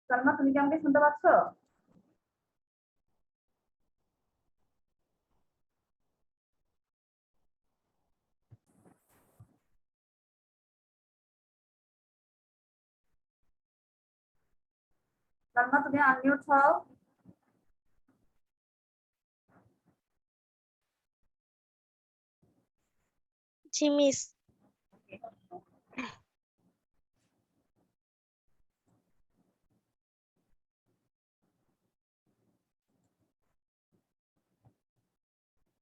সালমা, তুমি কি আমাকে শুনতে পাচ্ছ? সালমা, তুমি আনমিউট হও। জি মিস।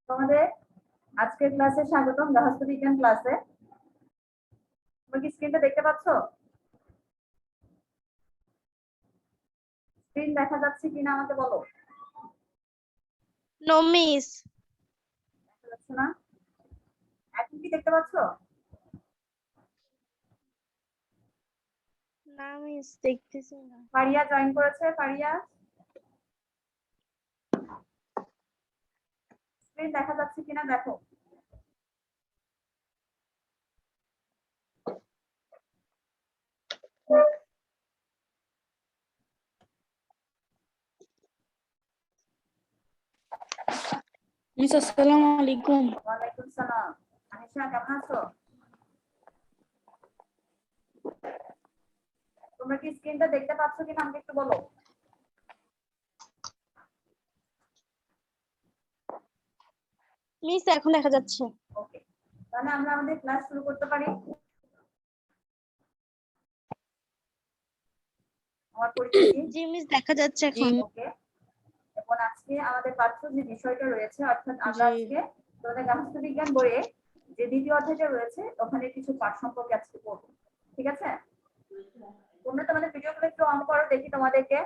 তোমাদের আজকের ক্লাসে স্বাগতম, গার্হস্থ্য বিজ্ঞান ক্লাসে। তুমি কি স্ক্রিনটা দেখতে পাচ্ছ? স্ক্রিন দেখা যাচ্ছে কিনা আমাকে বলো। No miss. দেখা যাচ্ছে না? এখন কি দেখতে পাচ্ছ? না মিস, দেখতেছি না। ফারিয়া জয়েন করেছে। ফারিয়া, স্ক্রিন দেখা যাচ্ছে কিনা দেখো। মিস আসসালামু আলাইকুম। ওয়ালাইকুম সালাম। আনিশা, কেমন আছো? তোমরা কি স্ক্রিনটা দেখতে পাচ্ছ কিনা আমাকে একটু বলো। মিস এখন দেখা যাচ্ছে। ওকে, তাহলে আমরা আমাদের ক্লাস শুরু করতে পারি। আমার পরিচিতি। জি মিস দেখা যাচ্ছে এখন। ওকে, এখন আজকে আমাদের পাঠ্য যে বিষয়টা রয়েছে, অর্থাৎ আমরা জি। আজকে তোমাদের গার্হস্থ্য বিজ্ঞান বইয়ে যে দ্বিতীয় অধ্যায়টা রয়েছে ওখানে কিছু পাঠ সম্পর্কে আজকে পড়বো। ঠিক আছে? তোমরা তোমাদের ভিডিওগুলো একটু অন করো, দেখি তোমাদেরকে।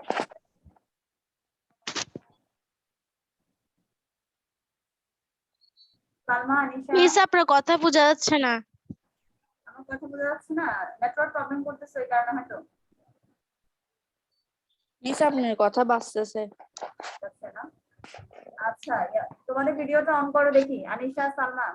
সালমা, আনিশা, মিস আপনার কথা বোঝা যাচ্ছে না। আমার কথা বোঝা যাচ্ছে না? নেটওয়ার্ক প্রবলেম করতেছে ওই কারণে হয়তো। মিস আপনার কথা বাজতেছে। যাচ্ছে না? আচ্ছা, তোমাদের ভিডিওটা অন করো দেখি, আনিশা, সালমা।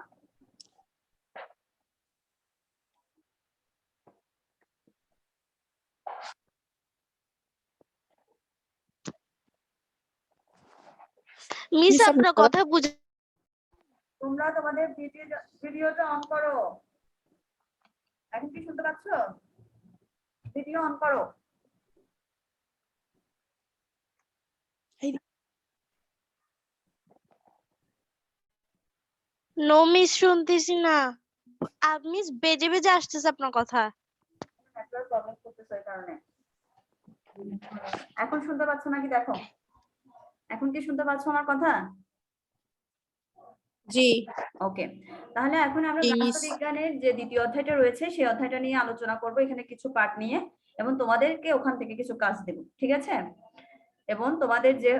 মিস মিস আপনার কথা বুঝা। তোমরা তোমাদের ভিডিওটা অন করো। এখন কি শুনতে পাচ্ছ? ভিডিও অন করো। নো মিস, শুনতেছি না। মিস বেজে বেজে আসতেছে আপনার কথা। নেটওয়ার্ক প্রবলেম করতেছে ওই কারণে। এখন শুনতে পাচ্ছ নাকি দেখো। এখন কি শুনতে পাচ্ছ আমার কথা? জি। ওকে, তাহলে এখন আমরা জি, গার্হস্থ্য মিস। বিজ্ঞানের যে দ্বিতীয় অধ্যায়টা রয়েছে সেই অধ্যায়টা নিয়ে আলোচনা করব, এখানে কিছু পাঠ নিয়ে, এবং তোমাদেরকে ওখান থেকে কিছু কাজ দেব। ঠিক আছে? এবং তোমাদের যে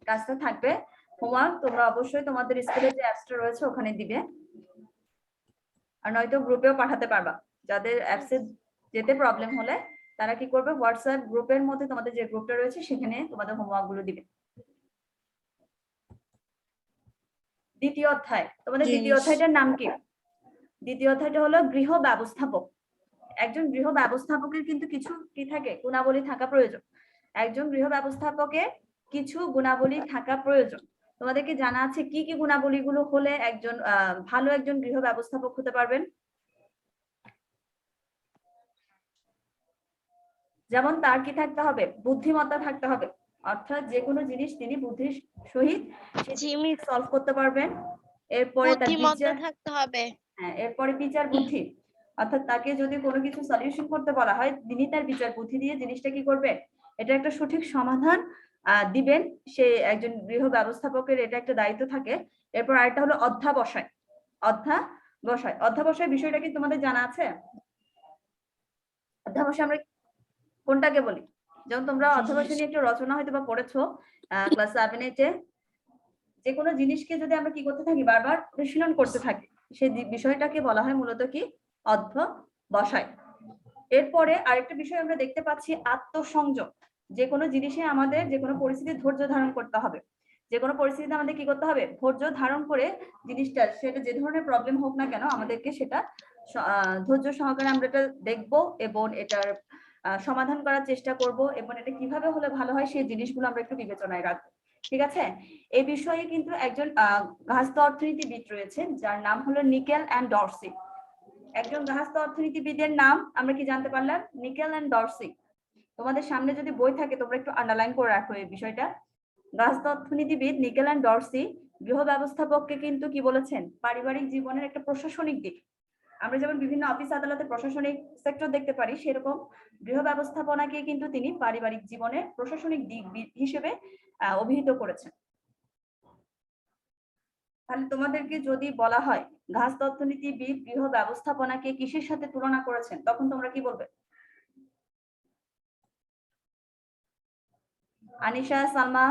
কাজটা থাকবে হোমওয়ার্ক, তোমরা অবশ্যই তোমাদের স্কুলে যে অ্যাপসটা রয়েছে ওখানে দিবে, আর নয়তো গ্রুপেও পাঠাতে পারবা। যাদের অ্যাপসে যেতে প্রবলেম হলে তারা কি করবে, হোয়াটসঅ্যাপ গ্রুপের মধ্যে তোমাদের যে গ্রুপটা রয়েছে সেখানে তোমাদের হোমওয়ার্ক গুলো দিবে। দ্বিতীয় অধ্যায়, তোমাদের দ্বিতীয় অধ্যায়টার নাম কি? দ্বিতীয় অধ্যায়টা হলো গৃহ ব্যবস্থাপক। একজন গৃহ ব্যবস্থাপকের কিন্তু কিছু কি থাকে, গুণাবলী থাকা প্রয়োজন। একজন গৃহ ব্যবস্থাপকের কিছু গুণাবলী থাকা প্রয়োজন। তোমাদেরকে জানা আছে কি কি গুণাবলীগুলো হলে একজন ভালো একজন গৃহ ব্যবস্থাপক হতে পারবেন? যেমন তার কি থাকতে হবে, বুদ্ধিমত্তা থাকতে হবে, অর্থাৎ যে কোনো জিনিস তিনি বুদ্ধির সহিত সলভ করতে পারবেন। এরপরে তার বুদ্ধিমত্তা বিচার, থাকতে হবে। হ্যাঁ, এরপরে বিচার বুদ্ধি, অর্থাৎ তাকে যদি কোনো কিছু সলিউশন করতে বলা হয় তিনি তার বিচার বুদ্ধি দিয়ে জিনিসটা কি করবে, এটা একটা সঠিক সমাধান দিবেন। সে একজন গৃহ ব্যবস্থাপকের এটা একটা দায়িত্ব থাকে। এরপর আরেকটা হলো অধ্যাবসায়। অধ্যাবসায় বিষয়টা কি তোমাদের জানা আছে? অধ্যাবসায় আমরা কোনটাকে বলি? যেমন তোমরা অধ্যাবসায় নিয়ে একটা রচনা হয়তো বা পড়েছো ক্লাস 7-8-এ। যে কোনো জিনিসকে যদি আমরা কি করতে থাকি, বারবার অনুশীলন করতে থাকি, সেই বিষয়টাকে বলা হয় মূলত কি, অধ্যবসায়। এরপরে আরেকটা বিষয় আমরা দেখতে পাচ্ছি, আত্মসংযম। যে কোনো জিনিসে আমাদের যে কোনো পরিস্থিতি ধৈর্য ধারণ করতে হবে। যে কোনো পরিস্থিতিতে আমাদের কি করতে হবে, ধৈর্য ধারণ করে জিনিসটা, সেটা যে ধরনের প্রবলেম হোক না কেন, আমাদেরকে সেটা ধৈর্য সহকারে আমরা এটা দেখবো এবং এটার সমাধান করার চেষ্টা করব এবং এটা কিভাবে হলে ভালো হয় সেই জিনিসগুলো আমরা একটু বিবেচনায় রাখবো। ঠিক আছে, এই বিষয়ে কিন্তু একজন গার্হস্থ্য অর্থনীতিবিদ রয়েছেন যার নাম হলো নিকেল অ্যান্ড ডরসি। একজন গার্হস্থ্য অর্থনীতিবিদের নাম আমরা কি জানতে পারলাম? Nickel and Dorsey. তোমাদের সামনে যদি বই থাকে তোমরা একটু আন্ডারলাইন করে রাখো এই বিষয়টা। গার্হস্থ্য অর্থনীতিবিদ নিকেল অ্যান্ড ডরসি গৃহ ব্যবস্থাপককে কিন্তু কি বলেছেন? পারিবারিক জীবনের একটা প্রশাসনিক দিক। আমরা যেমন বিভিন্ন অফিস আদালতে প্রশাসনিক সেক্টর দেখতে পারি, সেরকম গৃহ ব্যবস্থাপনাকে কিন্তু তিনি পারিবারিক জীবনের প্রশাসনিক দিক হিসেবে অভিহিত করেছেন। তাহলে তোমাদেরকে যদি বলা হয় গার্হস্থ্য অর্থনীতিবিদ গৃহ ব্যবস্থাপনাকে কিসের সাথে তুলনা করেছেন, তখন তোমরা কি বলবে? আনিশা, সালমা,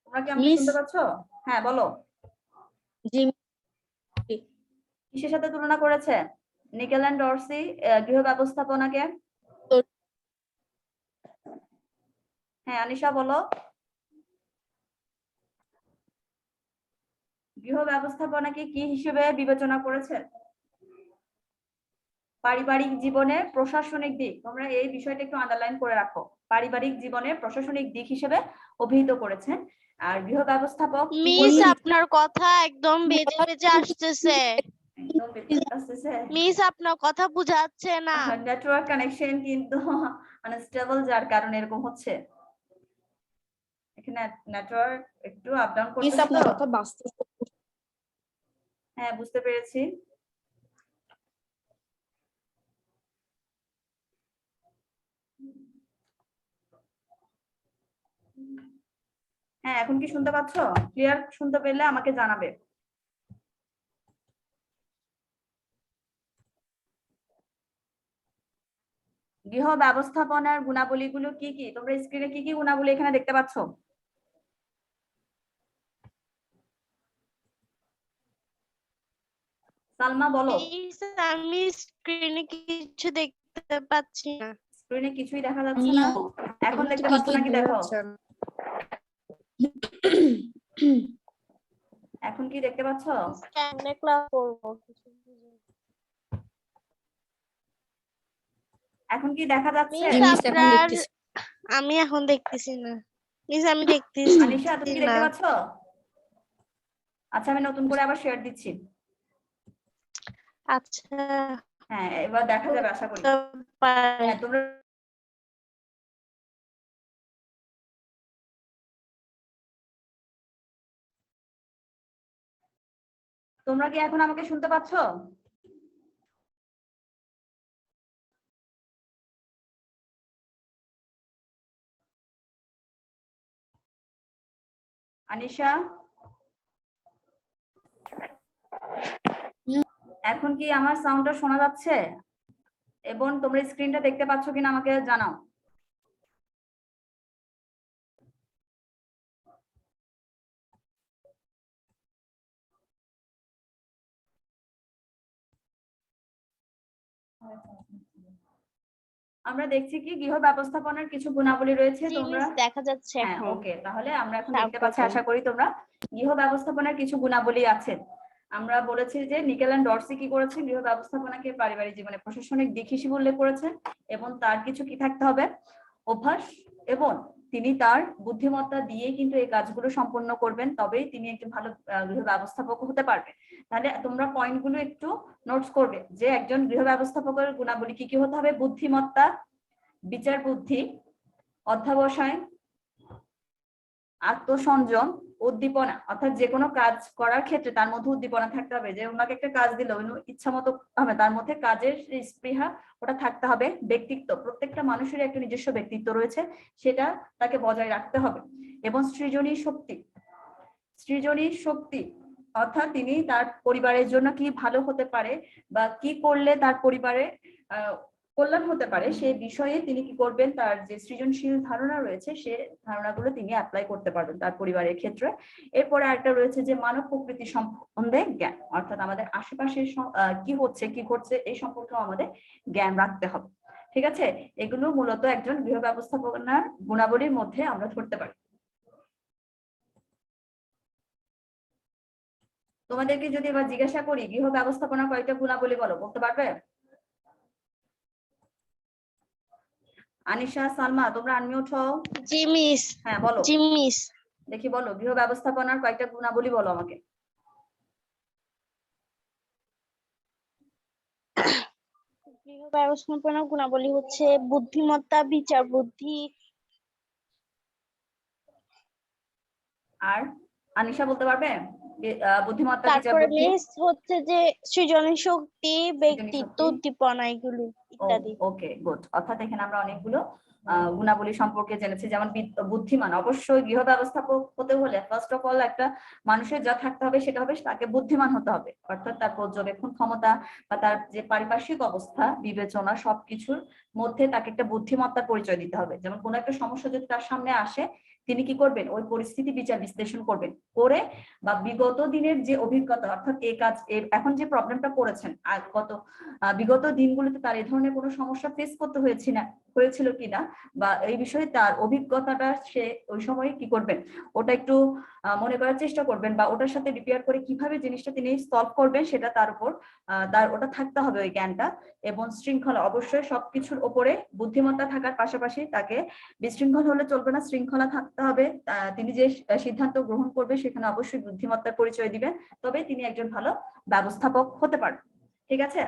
তোমরা কি আমাকে মিস শুনতে পাচ্ছ? হ্যাঁ বলো, জি কিসের সাথে তুলনা করেছে নিকেল অ্যান্ড ডরসি গৃহ ব্যবস্থাপনাকে? হ্যাঁ আনিশা বলো। গৃহ ব্যবস্থাপনাকে কি হিসেবে বিবেচনা করেছে? পারিবারিক জীবনের প্রশাসনিক দিক। তোমরা এই বিষয়টা একটু আন্ডারলাইন করে রাখো। পারিবারিক জীবনের প্রশাসনিক দিক হিসেবে অভিহিত করেছেন। আর গৃহ ব্যবস্থাপক মিস আপনার কথা একদম বেজে বেজে আসতেছে। একদম বেঁচে আসতেছে। মিস আপনার কথা বোঝা যাচ্ছে না। নেটওয়ার্ক কানেকশন কিন্তু আনস্টেবল, যার কারণে এরকম হচ্ছে। এখানে নেটওয়ার্ক একটু আপ ডাউন মিস করতেছে আপনার তো। কথা বাঁচতেছে। হ্যাঁ বুঝতে পেরেছি। হ্যাঁ এখন কি শুনতে পাচ্ছ? ক্লিয়ার শুনতে পেলে আমাকে জানাবে। গৃহ ব্যবস্থাপনার গুণাবলীগুলো কি কি? তোমরা স্ক্রিনে কি কি গুণাবলী এখানে দেখতে পাচ্ছ? সালমা বলো। মিস আমি স্ক্রিনে কিছু দেখতে পাচ্ছি না। স্ক্রিনে কিছুই দেখা যাচ্ছে না। এখন দেখতে পাচ্ছ নাকি দেখো। এখন কি দেখতে পাচ্ছ? কেমনে ক্লাস করব? এখন কি দেখা যাচ্ছে? মিস আপনার আমি এখন দেখতেছি না। মিস আমি দেখতেছি আনিশা তুমি কি না। দেখতে পাচ্ছ? আচ্ছা আমি নতুন করে আবার শেয়ার দিচ্ছি। আচ্ছা হ্যাঁ এবার দেখা যাবে আশা করি। পারে। হ্যাঁ তোমরা তোমরা কি এখন আমাকে শুনতে পাচ্ছ? আনিশা এখন কি আমার সাউন্ডটা শোনা যাচ্ছে এবং তোমরা স্ক্রিনটা দেখতে পাচ্ছ কিনা আমাকে জানাও। আমরা দেখছি কি গৃহ ব্যবস্থাপনার কিছু গুণাবলী রয়েছে। জি তোমরা মিস দেখা যাচ্ছে হ্যাঁ এখন। ওকে, তাহলে আমরা এখন দেখতে তারপর পাচ্ছি, আশা করি তোমরা গৃহ ব্যবস্থাপনার কিছু গুণাবলী আছে। আমরা বলেছি যে নিকেল অ্যান্ড ডরসি কি করেছেন? গৃহ ব্যবস্থাপনাকে পারিবারিক জীবনে প্রশাসনিক দিক হিসেবে উল্লেখ করেছেন এবং তার কিছু কি থাকতে হবে? অভ্যাস, এবং তিনি তার বুদ্ধিমত্তা দিয়ে কিন্তু এই কাজগুলো সম্পন্ন করবেন, তবেই তিনি একজন ভালো গৃহ ব্যবস্থাপক হতে পারবেন। তাহলে তোমরা পয়েন্টগুলো একটু নোটস করবে যে একজন গৃহ ব্যবস্থাপকের গুণাবলী কি কি হতে হবে? বুদ্ধিমত্তা, বিচার বুদ্ধি, অধ্যবসায়, আত্মসংযম, উদ্দীপনা, অর্থাৎ যে কোনো কাজ করার ক্ষেত্রে তার মধ্যে উদ্দীপনা থাকতে হবে। যে ওনাকে একটা কাজ দিল, ইচ্ছা মতো হবে, তার মধ্যে কাজের স্পৃহা ওটা থাকতে হবে। ব্যক্তিত্ব, প্রত্যেকটা মানুষের একটা নিজস্ব ব্যক্তিত্ব রয়েছে, সেটা তাকে বজায় রাখতে হবে। এবং সৃজনী শক্তি, সৃজনী শক্তি অর্থাৎ তিনি তার পরিবারের জন্য কি ভালো হতে পারে বা কি করলে তার পরিবারে কল্যাণ হতে পারে সেই বিষয়ে তিনি কি করবেন, তার যে সৃজনশীল ধারণা রয়েছে সে ধারণাগুলো তিনি অ্যাপ্লাই করতে পারবেন তার পরিবারের ক্ষেত্রে। এরপরে একটা রয়েছে যে মানব প্রকৃতি সম্বন্ধে জ্ঞান, অর্থাৎ আমাদের আশেপাশে কি হচ্ছে কি ঘটছে এই সম্পর্কেও আমাদের জ্ঞান রাখতে হবে। ঠিক আছে, এগুলো মূলত একজন গৃহ ব্যবস্থাপনার গুণাবলীর মধ্যে আমরা ধরতে পারি। তোমাদেরকে যদি এবার জিজ্ঞাসা করি গৃহ ব্যবস্থাপনা কয়টা গুণাবলী বলো, বলতে পারবে? আনিশা, সালমা, তোমরা আনমিউট হও। জি মিস। হ্যাঁ বলো, জি মিস। দেখি বলো গৃহ ব্যবস্থাপনার কয়টা গুণাবলী বলো আমাকে। গৃহ ব্যবস্থাপনার গুণাবলী হচ্ছে বুদ্ধিমত্তা, বিচার বুদ্ধি। আর আনিশা বলতে পারবে? বুদ্ধিমত্তা, বিচার তারপরে বুদ্ধি, মিস হচ্ছে যে সৃজনী শক্তি, সৃজনী ব্যক্তিত্ব, শক্তি। উদ্দীপনা এগুলো ইত্যাদি। Okay good. অর্থাৎ এখানে আমরা অনেকগুলো গুণাবলী সম্পর্কে জেনেছি। যেমন বুদ্ধিমান, অবশ্যই গৃহ ব্যবস্থাপক হতে হলে ফার্স্ট অফ অল একটা মানুষের যা থাকতে হবে সেটা হবে তাকে বুদ্ধিমান হতে হবে, অর্থাৎ তার পর্যবেক্ষণ ক্ষমতা বা তার যে পারিপার্শ্বিক অবস্থা বিবেচনা সবকিছুর মধ্যে তাকে একটা বুদ্ধিমত্তার পরিচয় দিতে হবে। যেমন কোনো একটা সমস্যা যদি তার সামনে আসে, তিনি কি করবেন, ওই পরিস্থিতি বিচার বিশ্লেষণ করবেন করে, বা বিগত দিনের যে অভিজ্ঞতা, অর্থাৎ এই কাজ এখন যে প্রবলেমটা করেছেন আর বিগত দিনগুলোতে তার এই ধরনের কোনো সমস্যা ফেস করতে হয়েছিল কিনা, বা এই বিষয়ে তার অভিজ্ঞতাটা সে ওই সময় কি করবেন ওটা একটু মনে করার চেষ্টা করবেন, বা ওটার সাথে রিপেয়ার করে কিভাবে জিনিসটা তিনি সলভ করবেন সেটা তার উপর তার ওটা থাকতে হবে ওই জ্ঞানটা। এবং শৃঙ্খলা, অবশ্যই সবকিছুর উপরে বুদ্ধিমত্তা থাকার পাশাপাশি তাকে বিশৃঙ্খল হলে চলবে না, শৃঙ্খলা থাকতে হবে। তিনি যে সিদ্ধান্ত গ্রহণ করবে সেখানে অবশ্যই বুদ্ধিমত্তার পরিচয় দিবেন, তবে তিনি একজন ভালো ব্যবস্থাপক হতে পারবেন। ঠিক আছে,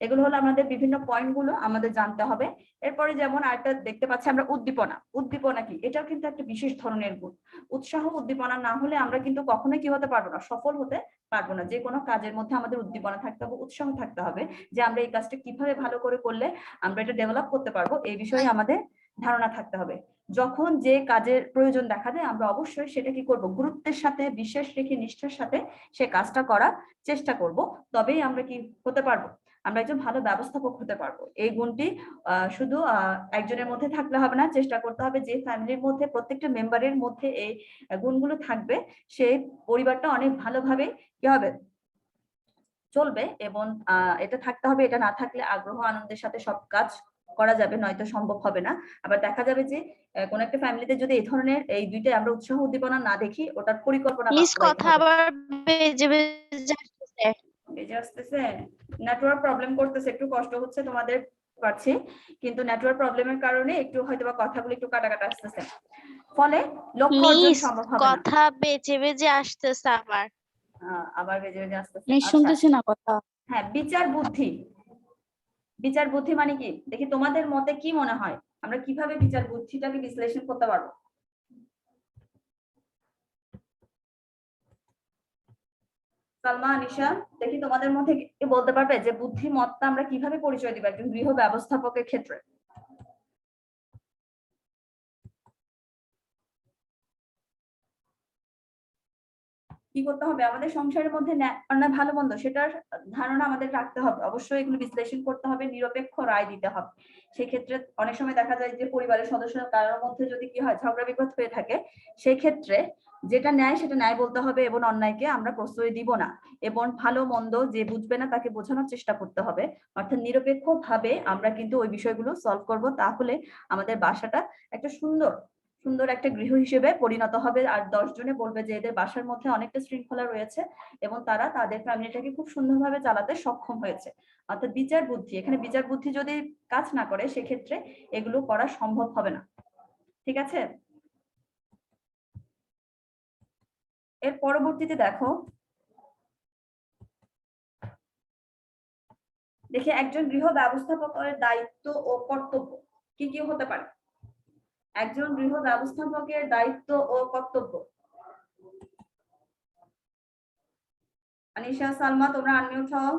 এগুলো হলো আমাদের বিভিন্ন পয়েন্ট গুলো আমাদের জানতে হবে। এরপরে যেমন আরেকটা দেখতে পাচ্ছি আমরা উদ্দীপনা। উদ্দীপনা কি, এটাও কিন্তু একটা বিশেষ ধরনের গুণ। উৎসাহ উদ্দীপনা না হলে আমরা কিন্তু কখনোই কি হতে পারবো না, সফল হতে পারবো না। যে কোনো কাজের মধ্যে আমাদের উদ্দীপনা থাকতে হবে, উৎসাহ থাকতে হবে, যে আমরা এই কাজটা কিভাবে ভালো করে করলে আমরা এটা ডেভেলপ করতে পারবো, এই বিষয়ে আমাদের ধারণা থাকতে হবে। যখন যে কাজের প্রয়োজন দেখা দেয় আমরা অবশ্যই সেটা কি করব, গুরুত্বের সাথে বিশ্বাস রেখে নিষ্ঠার সাথে সে কাজটা করার চেষ্টা করব, তবেই আমরা কি হতে পারবো, আমরা একজন ভালো ব্যবস্থাপক হতে পারবো। এই গুণটি শুধু একজনের মধ্যে থাকলে হবে না, চেষ্টা করতে হবে যে ফ্যামিলির মধ্যে প্রত্যেকটা মেম্বারের মধ্যে এই গুণগুলো থাকবে, সেই পরিবারটা অনেক ভালোভাবে কি হবে, চলবে। এবং এটা থাকতে হবে, এটা না থাকলে আগ্রহ আনন্দের সাথে সব কাজ করা যাবে, নয়তো সম্ভব হবে না। আবার দেখা যাবে যে কোন একটা ফ্যামিলিতে যদি এই ধরনের এই দুইটাই আমরা উৎসাহ উদ্দীপনা না দেখি, ওটার পরিকল্পনা মিস বাস্তবায়িত কথা হবে। আবার বেজে বেজে আসতেছে। বেজে আসতেছে, নেটওয়ার্ক প্রবলেম করতেছে, একটু কষ্ট হচ্ছে তোমাদের পাচ্ছি, কিন্তু নেটওয়ার্ক প্রবলেমের কারণে একটু হয়তোবা কথাগুলো একটু কাটা কাটা আসতেছে, ফলে লক্ষ্য অর্জন মিস সম্ভব হবে না। কথা বেজে বেজে আসতেছে আবার। আবার বেজে বেজে আসতেছে, মিস আচ্ছা। শুনতেছি না কথা। হ্যাঁ, বিচার বুদ্ধি। বিচার বুদ্ধি মানে কি, দেখি তোমাদের মতে কি মনে হয় আমরা কিভাবে বিচার বুদ্ধিটাকে বিশ্লেষণ করতে পারবো? সালমা, আনিশা, দেখি তোমাদের মধ্যে কি বলতে পারবে যে বুদ্ধিমত্তা আমরা কিভাবে পরিচয় দিব একজন গৃহ ব্যবস্থাপকের ক্ষেত্রে? কি করতে হবে, আমাদের সংসারের মধ্যে অন্যায় ভালো মন্দ সেটার ধারণা আমাদের রাখতে হবে, অবশ্যই এগুলো বিশ্লেষণ করতে হবে, নিরপেক্ষ রায় দিতে হবে। সেক্ষেত্রে অনেক সময় দেখা যায় যে পরিবারের সদস্য কারোর মধ্যে যদি কি হয় ঝগড়া বিপদ হয়ে থাকে, সেই ক্ষেত্রে যেটা ন্যায় সেটা ন্যায় বলতে হবে এবং অন্যায়কে আমরা প্রশ্রয় দিব না। এবং ভালো মন্দ যে বুঝবে না তাকে বোঝানোর চেষ্টা করতে হবে, অর্থাৎ নিরপেক্ষ ভাবে আমরা কিন্তু ওই বিষয়গুলো সলভ করব, তাহলে আমাদের বাসাটা একটা সুন্দর সুন্দর একটা গৃহ হিসেবে পরিণত হবে। আর 10 জনে বলবে যে এদের বাসার মধ্যে অনেকটা শৃঙ্খলা রয়েছে এবং তারা তাদের ফ্যামিলিটাকে খুব সুন্দরভাবে চালাতে সক্ষম হয়েছে। অর্থাৎ বিচার বুদ্ধি, এখানে বিচার বুদ্ধি যদি কাজ না করে সেক্ষেত্রে এগুলো করা সম্ভব হবে না। ঠিক আছে, এর পরবর্তীতে দেখো, দেখি একজন গৃহ ব্যবস্থাপকের দায়িত্ব ও কর্তব্য কি কি হতে পারে। একজন গৃহ ব্যবস্থাপকের দায়িত্ব ও কর্তব্য, আনিশা, সালমা, তোমরা আনমিউট হও।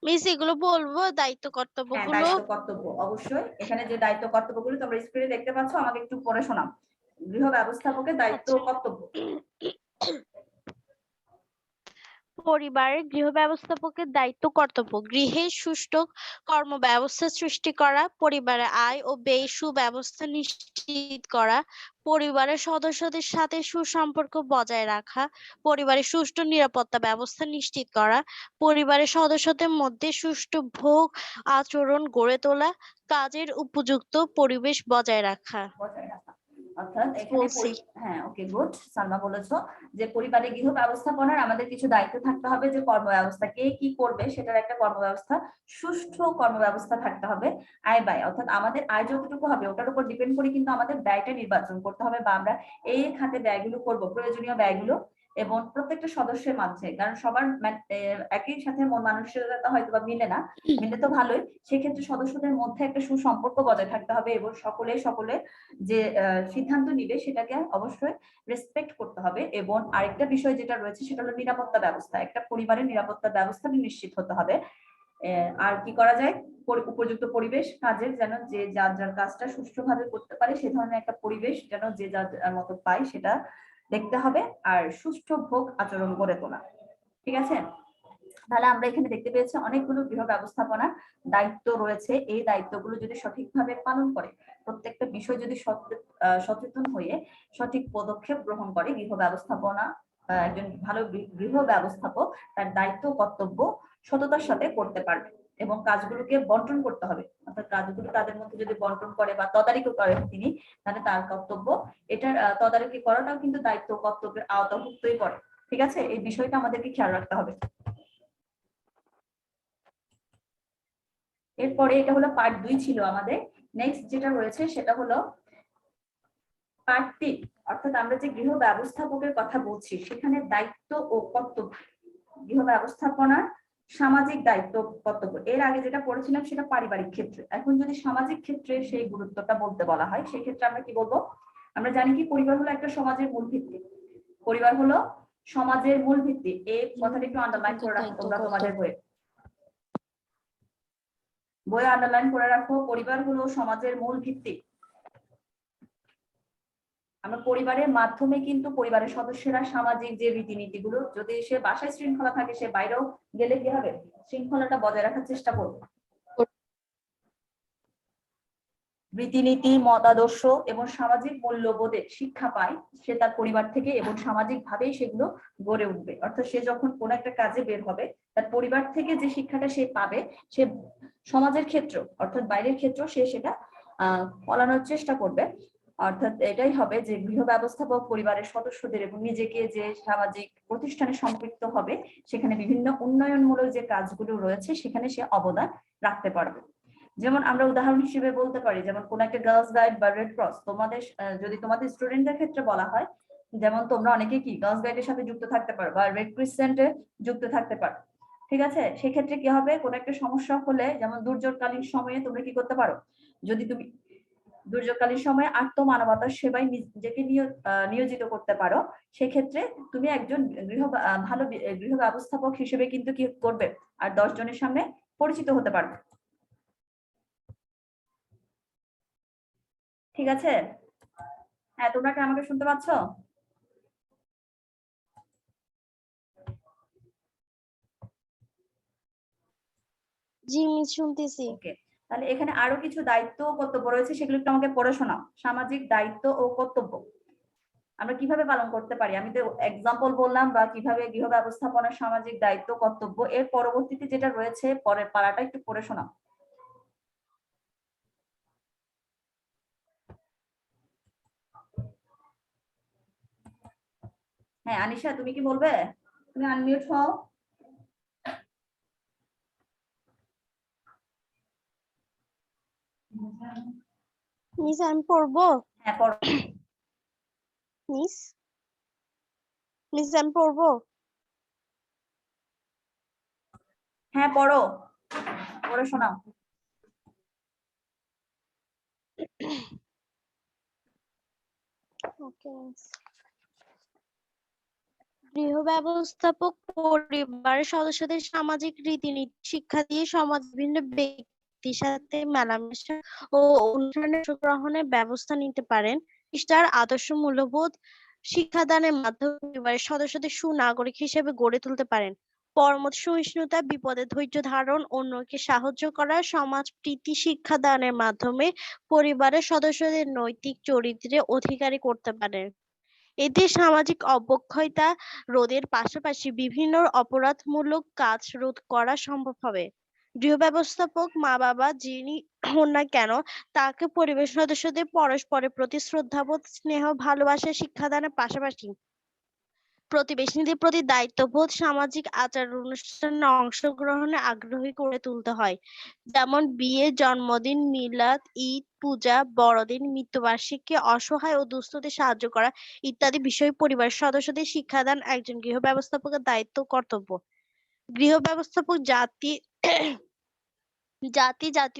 মিস এগুলো বলবো দায়িত্ব হ্যাঁ, কর্তব্যগুলো। দায়িত্ব কর্তব্য অবশ্যই। এখানে যে দায়িত্ব কর্তব্যগুলো তোমরা স্ক্রিনে দেখতে পাচ্ছ, আমাকে একটু পড়ে শোনাও। গৃহ ব্যবস্থাপকের দায়িত্ব ও আচ্ছা, কর্তব্য। পরিবারের গৃহ ব্যবস্থাপকের দায়িত্ব কর্তব্য গৃহে সুষ্ঠু কর্ম ব্যবস্থা সৃষ্টি করা, পরিবারের আয় ও ব্যয় সুব্যবস্থা নিশ্চিত করা, পরিবারের সদস্যদের সাথে সুসম্পর্ক বজায় রাখা, পরিবারের সুষ্ঠু নিরাপত্তা ব্যবস্থা নিশ্চিত করা, পরিবারের সদস্যদের মধ্যে সুষ্ঠু ভোগ আচরণ গড়ে তোলা, কাজের উপযুক্ত পরিবেশ বজায় রাখা। বজায় রাখা। অর্থাৎ এখানে বলছি। হ্যাঁ ওকে গুড, সালমা বলেছো যে পরিবারে গৃহ ব্যবস্থাপনার আমাদের কিছু দায়িত্ব থাকতে হবে, যে কর্ম ব্যবস্থা কে কি করবে সেটার একটা কর্ম ব্যবস্থা, সুষ্ঠু কর্ম ব্যবস্থা থাকতে হবে। আয় ব্যয় অর্থাৎ আমাদের আয় যতটুকু হবে ওটার উপর ডিপেন্ড করে কিন্তু আমাদের ব্যয়টা নির্বাচন করতে হবে, বা আমরা এই খাতে ব্যয়গুলো করব, প্রয়োজনীয় ব্যয়গুলো, এবং প্রত্যেকটা সদস্যের মাঝে, কারণ সবার একই সাথে মন মানসিকতা হয়তো বা মিলে না, মিলে তো ভালোই, সেক্ষেত্রে সদস্যদের মধ্যে একটা সুসম্পর্ক বজায় থাকতে হবে, এবং সকলে যে সিদ্ধান্ত নিবে সেটাকে অবশ্যই রেসপেক্ট করতে হবে। এবং আরেকটা বিষয় যেটা রয়েছে সেটা হলো নিরাপত্তা ব্যবস্থা, একটা পরিবারের নিরাপত্তা ব্যবস্থা নিশ্চিত হতে হবে। আর কি করা যায়, উপযুক্ত পরিবেশ কাজের, যেন যে যার যার কাজটা সুষ্ঠুভাবে করতে পারে সে ধরনের একটা পরিবেশ যেন যে যার মতো পায় সেটা দেখতে হবে, আর সুষ্ঠু ভোগ আচরণ গড়ে তোলা। ঠিক আছে, তাহলে আমরা এখানে দেখতে পেয়েছি অনেকগুলো গৃহ ব্যবস্থাপনার দায়িত্ব রয়েছে। এই দায়িত্বগুলো যদি সঠিকভাবে পালন করে, প্রত্যেকটা বিষয় যদি সচেতন হয়ে সঠিক পদক্ষেপ গ্রহণ করে, গৃহ ব্যবস্থাপনা একজন ভালো গৃহ ব্যবস্থাপক তার দায়িত্ব কর্তব্য সততার সাথে করতে পারবে, এবং কাজগুলোকে বন্টন করতে হবে, অর্থাৎ কাজগুলো তাদের মধ্যে যদি বন্টন করে বা তদারকি করেন তিনি, তাহলে তার কর্তব্য এটার তদারকি করাটাও কিন্তু দায়িত্ব কর্তব্যের আওতাভুক্তই পড়ে। ঠিক আছে, এই বিষয়টা আমাদেরকে খেয়াল রাখতে হবে। এরপরে এটা হলো পার্ট 2 ছিল আমাদের। নেক্সট যেটা রয়েছে সেটা হলো পার্ট 3, অর্থাৎ আমরা যে গৃহ ব্যবস্থাপকের কথা বলছি সেখানে দায়িত্ব ও কর্তব্য, গৃহ ব্যবস্থাপনার সামাজিক দায়িত্ব কর্তব্য। এর আগে যেটা পড়েছিলাম সেটা পারিবারিক ক্ষেত্রে, এখন যদি সামাজিক ক্ষেত্রে সেই গুরুত্বটা বলতে বলা হয় সেক্ষেত্রে আমরা কি বলবো, আমরা জানি কি পরিবার হলো একটা সমাজের মূল ভিত্তি, পরিবার হলো সমাজের মূল ভিত্তি, এই কথাটা একটু আন্ডারলাইন করে রাখো তোমরা তোমাদের বইয়ে আন্ডারলাইন করে রাখো, পরিবার হলো সমাজের মূল ভিত্তি। আমরা পরিবারের মাধ্যমে কিন্তু পরিবারের সদস্যরা সামাজিক যে রীতিনীতিগুলো, যদি সে বাসায় শৃঙ্খলা থাকে সে বাইরেও গেলে কি হবে, শৃঙ্খলাটা বজায় রাখার চেষ্টা করবে। রীতিনীতি, মতাদর্শ এবং সামাজিক মূল্যবোধের শিক্ষা পায় সে তার পরিবার থেকে, এবং সামাজিক ভাবেই সেগুলো গড়ে উঠবে। অর্থাৎ সে যখন কোনো একটা কাজে বের হবে তার পরিবার থেকে যে শিক্ষাটা সে পাবে, সে সমাজের ক্ষেত্র অর্থাৎ বাইরের ক্ষেত্র সে সেটা ফলানোর চেষ্টা করবে। অর্থাৎ এটাই হবে যে গৃহ ব্যবস্থাপক পরিবারের সদস্যদের এবং নিজেকে যে সামাজিক প্রতিষ্ঠানে সম্পৃক্ত হবে, সেখানে বিভিন্ন উন্নয়নমূলক যে কাজগুলো রয়েছে সেখানে সে অবদান রাখতে পারবে। যেমন আমরা উদাহরণ হিসেবে বলতে পারি, যেমন কোন একটা গার্লস গাইড বা রেড ক্রস, তোমাদের যদি তোমাদের স্টুডেন্টদের ক্ষেত্রে বলা হয়, যেমন তোমরা অনেকে কি গার্লস গাইডের সাথে যুক্ত থাকতে পারো বা রেড ক্রিসেন্টে যুক্ত থাকতে পারো। ঠিক আছে, সেক্ষেত্রে কি হবে, কোন একটা সমস্যা হলে যেমন দুর্যোগকালীন সময়ে তোমরা কি করতে পারো, যদি তুমি দুর্যোগকালীন সময়ে আত্মমানবতার সেবায় নিজেকে নিয়োজিত করতে পারো, সেক্ষেত্রে তুমি একজন ভালো গৃহ ব্যবস্থাপক হিসেবে কিন্তু কি করবে, আর 10 জনের সামনে পরিচিত হতে পারবে। ঠিক আছে, হ্যাঁ তোমরা কি আমাকে শুনতে পাচ্ছ? জি মিস শুনতেছি। ওকে, তাহলে এখানে আরো কিছু দায়িত্ব ও কর্তব্য রয়েছে, সেগুলো একটু আমাকে পড়ে শোনাও। সামাজিক দায়িত্ব ও কর্তব্য আমরা কিভাবে পালন করতে পারি, আমি তো এক্সাম্পল বললাম বা কিভাবে গৃহ ব্যবস্থাপনার সামাজিক দায়িত্ব কর্তব্য, এর পরবর্তীতে যেটা রয়েছে পরের পারাটা একটু পড়ে শোনাও। হ্যাঁ আনিশা তুমি কি বলবে, তুমি আনমিউট হও। মিস আমি পড়বো। হ্যাঁ পড়ো। মিস মিস আমি পড়বো। হ্যাঁ পড়ো, পড়ে শোনাও। ওকে মিস। গৃহ ব্যবস্থাপক পরিবারের সদস্যদের সামাজিক রীতিনীতি শিক্ষা দিয়ে সমাজ বিভিন্ন ব্যক্তির সাথে মেলামেশা ও অনুষ্ঠানে অংশগ্রহণের ব্যবস্থা নিতে পারেন। তার আদর্শ মূল্যবোধ শিক্ষাদানের মাধ্যমে পরিবারের সদস্যদের সুনাগরিক হিসেবে গড়ে তুলতে পারেন। পরমত সহিষ্ণুতা, বিপদে ধৈর্য ধারণ, অন্যকে সাহায্য করা, সমাজ প্রীতি শিক্ষাদানের মাধ্যমে পরিবারের সদস্যদের নৈতিক চরিত্রে অধিকারী করতে পারেন। এতে সামাজিক অবক্ষয়তা রোধের পাশাপাশি বিভিন্ন অপরাধমূলক কাজ রোধ করা সম্ভব হবে। গৃহ ব্যবস্থাপক মা বাবা যিনি হন না কেন তাকে পরিবার সদস্যদের পরস্পরের প্রতি শ্রদ্ধাবোধ, স্নেহ, ভালোবাসা শিক্ষাদানের পাশাপাশি প্রতিবেশীদের প্রতি দায়িত্ববোধ, সামাজিক আচার অনুষ্ঠানে অংশগ্রহণে আগ্রহী করে তুলতে হয়। যেমন বিয়ে, জন্মদিন, মিলাদ, ঈদ, পূজা, বড়দিন, মৃত্যুবার্ষিকী, অসহায় ও দুস্থদের সাহায্য করা ইত্যাদি বিষয় পরিবারের সদস্যদের শিক্ষাদান একজন গৃহ ব্যবস্থাপকের দায়িত্ব ও কর্তব্য। গৃহ ব্যবস্থাপক জাতি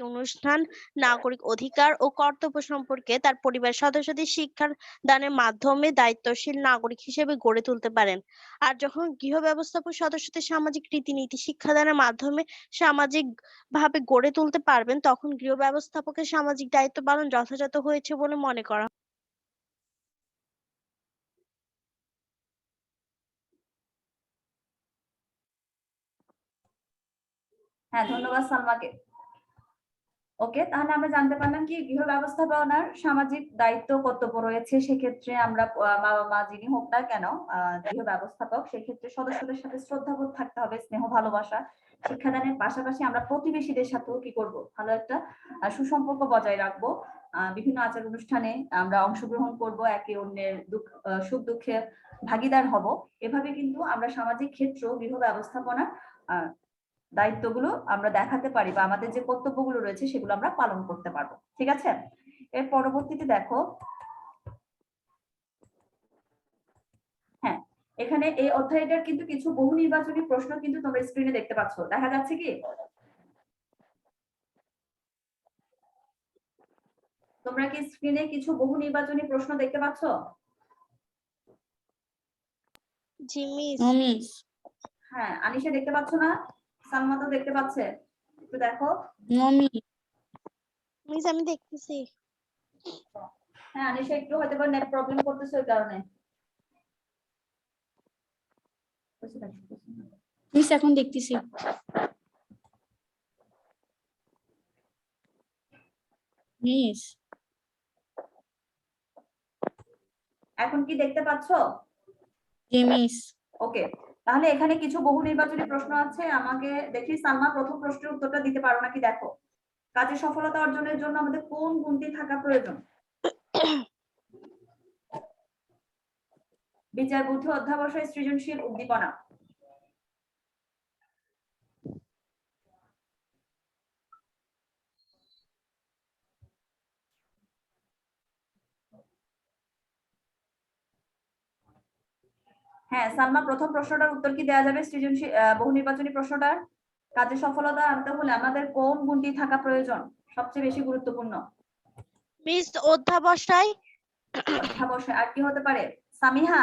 অনুষ্ঠান, নাগরিক অধিকার ও কর্তব্য সম্পর্কে তার পরিবারের সদস্যদের শিক্ষার দানের মাধ্যমে দায়িত্বশীল নাগরিক হিসেবে গড়ে তুলতে পারেন। আর যখন গৃহ ব্যবস্থাপক সদস্যদের সামাজিক রীতিনীতি শিক্ষাদানের মাধ্যমে সামাজিক ভাবে গড়ে তুলতে পারবেন, তখন গৃহ ব্যবস্থাপকের সামাজিক দায়িত্ব পালন যথাযথ হয়েছে বলে মনে করা হয়। হ্যাঁ, ধন্যবাদ সালমাকে। ওকে, তাহলে আমরা জানতে পারলাম কি গৃহ ব্যবস্থাপনার সামাজিক দায়িত্ব কর্তব্য রয়েছে। সেক্ষেত্রে আমরা বাবা মা যিনি হোক না কেন গৃহ ব্যবস্থাপক, সেক্ষেত্রে সদস্যদের সাথে শ্রদ্ধাবোধ থাকতে হবে, স্নেহ ভালোবাসা শিক্ষাদানের পাশাপাশি আমরা প্রতিবেশীদের সাথেও কি করব, ভালো একটা সুসম্পর্ক বজায় রাখবো। বিভিন্ন আচার অনুষ্ঠানে আমরা অংশগ্রহণ করব, একে অন্যের সুখ দুঃখে ভাগিদার হব। এভাবে কিন্তু আমরা সামাজিক ক্ষেত্র গৃহ ব্যবস্থাপনা দায়িত্বগুলো আমরা দেখাতে পারি বা আমাদের যে কর্তব্যগুলো রয়েছে সেগুলো আমরা পালন করতে পারবো। ঠিক আছে, এর পরবর্তীতে দেখো, হ্যাঁ এখানে এই অধ্যায়টার কিন্তু কিছু বহু নির্বাচনী প্রশ্ন কিন্তু তোমরা স্ক্রিনে দেখতে পাচ্ছ, দেখা যাচ্ছে কি? তোমরা কি স্ক্রিনে কিছু বহু নির্বাচনী প্রশ্ন দেখতে পাচ্ছ? জি মিস। মিস। হ্যাঁ, আনিশা দেখতে পাচ্ছ না? সালমা তো দেখতে পাচ্ছে, একটু দেখো। মিস আমি দেখতেছি। হ্যাঁ আনিশা, একটু হয়তো বা নেট প্রবলেম করতেছে ওই কারণে। মিস এখন দেখতেছি। মিস। এখন কি দেখতে পাচ্ছ? জি মিস। ওকে, তাহলে এখানে কিছু বহু নির্বাচনী প্রশ্ন আছে, আমাকে দেখি সালমা প্রথম প্রশ্নের উত্তরটা দিতে পারো নাকি দেখো। কাজে সফলতা অর্জনের জন্য আমাদের কোন গুণটি থাকা প্রয়োজন? বিচার বুদ্ধি, অধ্যবসায়, সৃজনশীল, উদ্দীপনা। হ্যাঁ সালমা, প্রথম প্রশ্নটার উত্তর কি দেওয়া যাবে? সৃজনশীল বহু নির্বাচনী প্রশ্নটার কাজে সফলতা আনতে হলে আমাদের কোন গুণটি থাকা প্রয়োজন, সবচেয়ে বেশি গুরুত্বপূর্ণ? মিস অধ্যবসায়। অধ্যবসায়, আর কি হতে পারে? সামিহা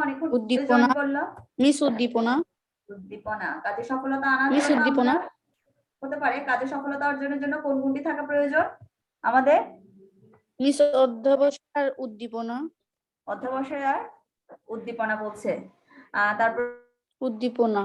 অনেকক্ষণ উদ্দীপনা। জয়েন করলো। মিস উদ্দীপনা। উদ্দীপনা, কাজে সফলতা আনার মিস জন্য উদ্দীপনা। আমরা হতে পারে কাজে সফলতা অর্জনের জন্য কোন গুণটি থাকা প্রয়োজন আমাদের? মিস অধ্যবসায় আর উদ্দীপনা। অধ্যবসায় আর উদ্দীপনা বলছে। তারপর উদ্দীপনা।